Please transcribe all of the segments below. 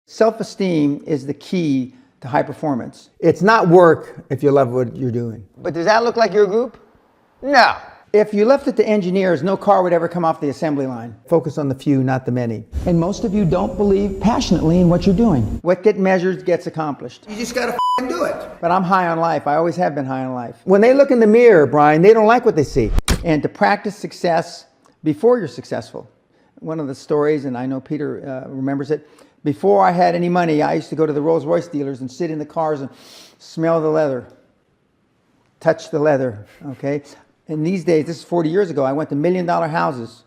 Self-esteem is the key to high performance. It's not work if you love what you're doing. But does that look like your group? No. If you left it to engineers, no car would ever come off the assembly line. Focus on the few, not the many. And most of you don't believe passionately in what you're doing. What gets measured gets accomplished. You just gotta do it. But I'm high on life. I always have been high on life. When they look in the mirror, Brian, they don't like what they see. And to practice success before you're successful. One of the stories, and I know Peter remembers it, before I had any money, I used to go to the Rolls-Royce dealers and sit in the cars and smell the leather, touch the leather, okay? And these days, this is 40 years ago, I went to $1 million houses,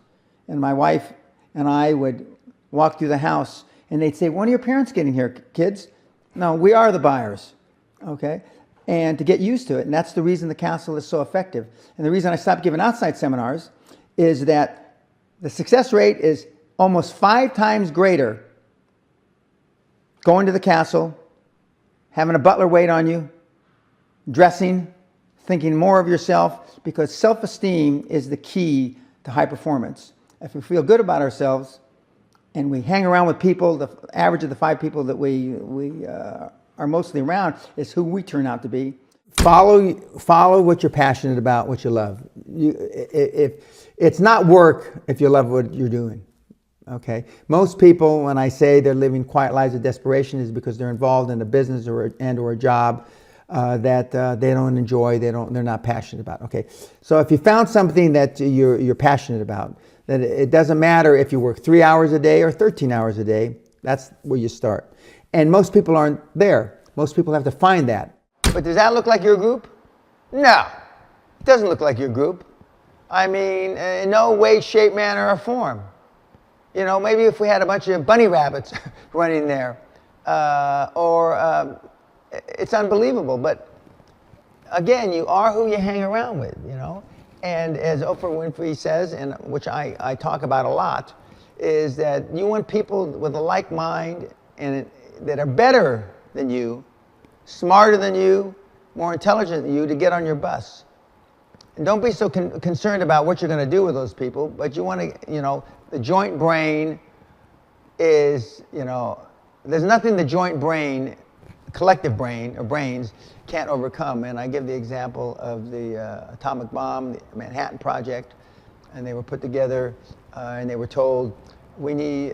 and my wife and I would walk through the house, and they'd say, when are your parents getting here, kids? No, we are the buyers, okay? And to get used to it, and that's the reason the castle is so effective. And the reason I stopped giving outside seminars is that the success rate is almost 5 times greater going to the castle, having a butler wait on you, dressing, thinking more of yourself, because self-esteem is the key to high performance. If we feel good about ourselves and we hang around with people, the average of the 5 people that we are mostly around is who we turn out to be. Follow what you're passionate about, what you love. It's not work if you love what you're doing. Okay. Most people, when I say they're living quiet lives of desperation, is because they're involved in a business or a job that they don't enjoy, they're not passionate about. Okay. So if you found something that you're passionate about, that it doesn't matter if you work 3 hours a day or 13 hours a day, that's where you start. And most people aren't there. Most people have to find that. But does that look like your group? No. It doesn't look like your group. I mean, in no way, shape, manner, or form. You know, maybe if we had a bunch of bunny rabbits running there, it's unbelievable. But again, you are who you hang around with, you know. And as Oprah Winfrey says, and which I talk about a lot, is that you want people with a like mind and that are better than you, smarter than you, more intelligent than you, to get on your bus. And don't be so concerned about what you're going to do with those people, but you want to, you know, the joint brain is, you know, there's nothing the joint brain, collective brain, or brains, can't overcome. And I give the example of the atomic bomb, the Manhattan Project, and they were put together and they were told, we need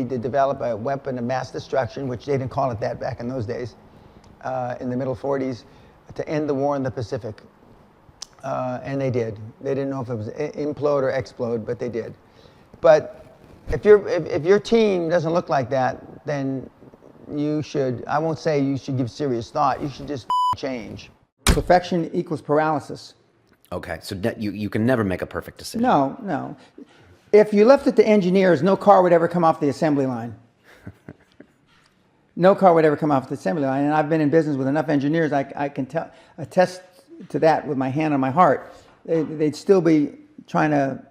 to develop a weapon of mass destruction, which they didn't call it that back in those days, in the middle 40s, to end the war in the Pacific. And they did. They didn't know if it was implode or explode, but they did. But if your team doesn't look like that, then you should, I won't say you should give serious thought, you should just change. Perfection equals paralysis. Okay, so you can never make a perfect decision. No, no. If you left it to engineers, no car would ever come off the assembly line. No car would ever come off the assembly line. And I've been in business with enough engineers, I can attest to that with my hand on my heart. They'd still be trying to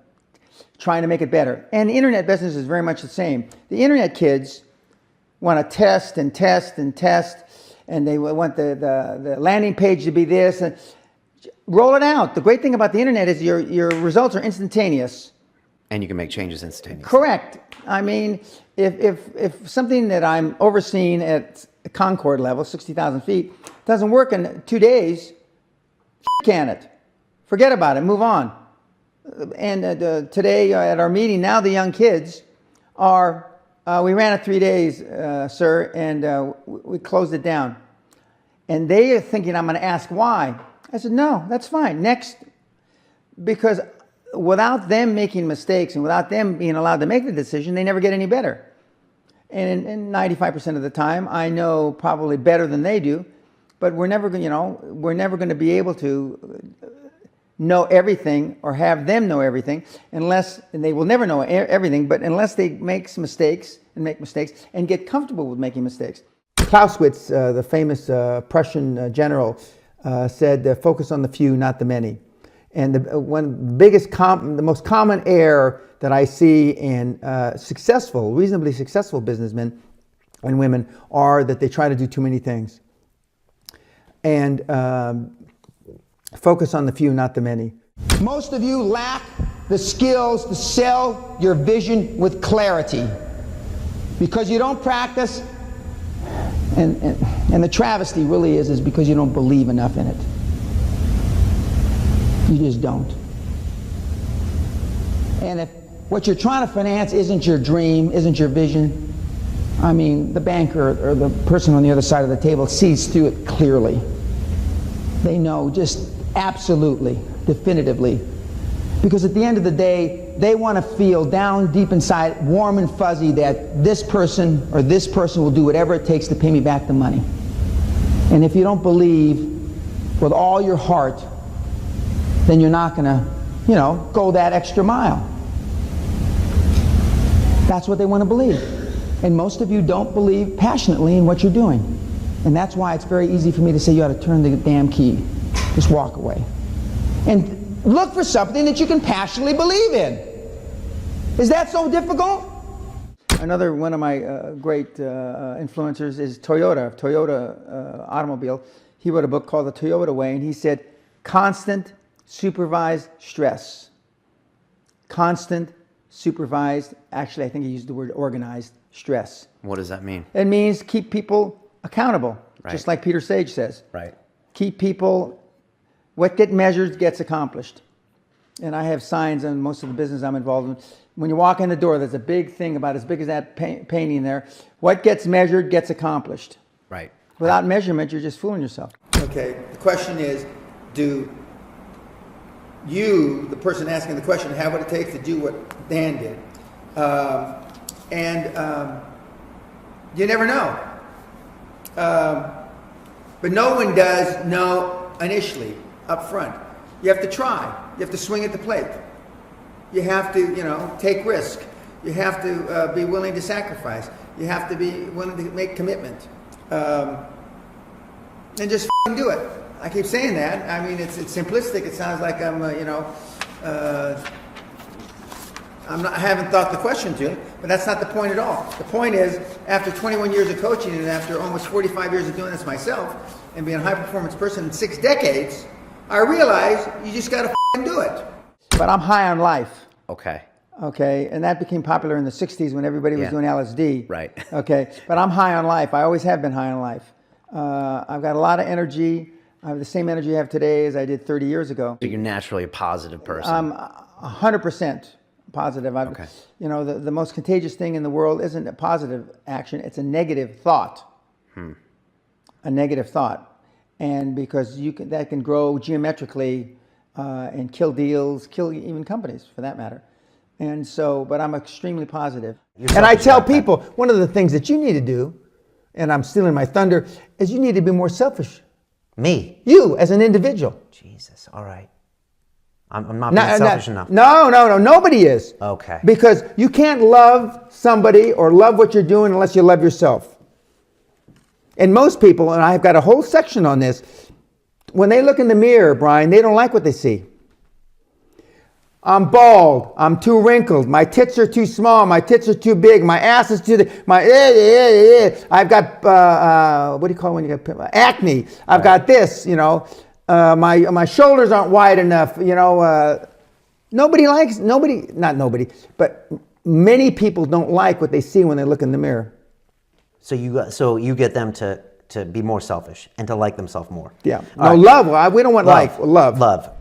make it better. And the internet business is very much the same. The internet kids want to test and test and test, and they want the landing page to be this. And roll it out. The great thing about the internet is your results are instantaneous. And you can make changes instantaneously. Correct. I mean, if something that I'm overseeing at Concord level, 60,000 feet, doesn't work in 2 days, can it? Forget about it. Move on. And today at our meeting, now the young kids are, we ran it 3 days, sir, and we closed it down. And they are thinking I'm going to ask why. I said, no, that's fine. Next, because without them making mistakes and without them being allowed to make the decision, they never get any better. And 95% of the time, I know probably better than they do, but we're never going to be able to know everything or have them know everything unless, and they will never know everything, but unless they make mistakes and get comfortable with making mistakes. Clausewitz, the famous Prussian general, said, focus on the few, not the many. And the most common error that I see in reasonably successful businessmen and women are that they try to do too many things. And focus on the few, not the many. Most of you lack the skills to sell your vision with clarity. Because you don't practice, and the travesty really is because you don't believe enough in it. You just don't. And if what you're trying to finance isn't your dream, isn't your vision, I mean, the banker or the person on the other side of the table sees through it clearly. They know just absolutely, definitively. Because at the end of the day, they want to feel down deep inside, warm and fuzzy, that this person or this person will do whatever it takes to pay me back the money. And if you don't believe with all your heart, then you're not going to, go that extra mile. That's what they want to believe. And most of you don't believe passionately in what you're doing. And that's why it's very easy for me to say you ought to turn the damn key. Just walk away. And look for something that you can passionately believe in. Is that so difficult? Another one of my great influencers is Toyota automobile. He wrote a book called The Toyota Way, and he said, constant supervised stress. Constant supervised, actually I think he used the word organized stress. What does that mean? It means keep people accountable, just like Peter Sage says. Right. Keep people, what gets measured gets accomplished. And I have signs on most of the business I'm involved in. When you walk in the door, there's a big thing about as big as that painting there. What gets measured gets accomplished. Right. Without measurement, you're just fooling yourself. Okay, the question is, do you, the person asking the question, have what it takes to do what Dan did? You never know. But no one does know initially, up front. You have to try. You have to swing at the plate. You have to, take risk. You have to be willing to sacrifice. You have to be willing to make commitment. And just do it. I keep saying that. I mean, it's simplistic. It sounds like I'm, I haven't thought the question to, but that's not the point at all. The point is, after 21 years of coaching and after almost 45 years of doing this myself and being a high-performance person in 6 decades, I realize you just got to do it. But I'm high on life. Okay. Okay, and that became popular in the 60s when everybody was doing LSD. Right. Okay, but I'm high on life. I always have been high on life. I've got a lot of energy. I have the same energy I have today as I did 30 years ago. So you're naturally a positive person. I'm 100% positive. Okay. The most contagious thing in the world isn't a positive action, it's a negative thought. A negative thought. And because that can grow geometrically and kill deals, kill even companies for that matter. And so, but I'm extremely positive. And I tell people, one of the things that you need to do, and I'm stealing my thunder, is you need to be more selfish. Me? You, as an individual. Jesus, all right. I'm not being selfish enough. No, nobody is. Okay. Because you can't love somebody or love what you're doing unless you love yourself. And most people, and I've got a whole section on this, when they look in the mirror, Brian, they don't like what they see. I'm bald. I'm too wrinkled. My tits are too small. My tits are too big. My ass is too. I've got what do you call it when you get acne? I've got this. My shoulders aren't wide enough. But many people don't like what they see when they look in the mirror. So you get them to be more selfish and to like themselves more. Yeah. All right. Love. We don't want life. Love. Love.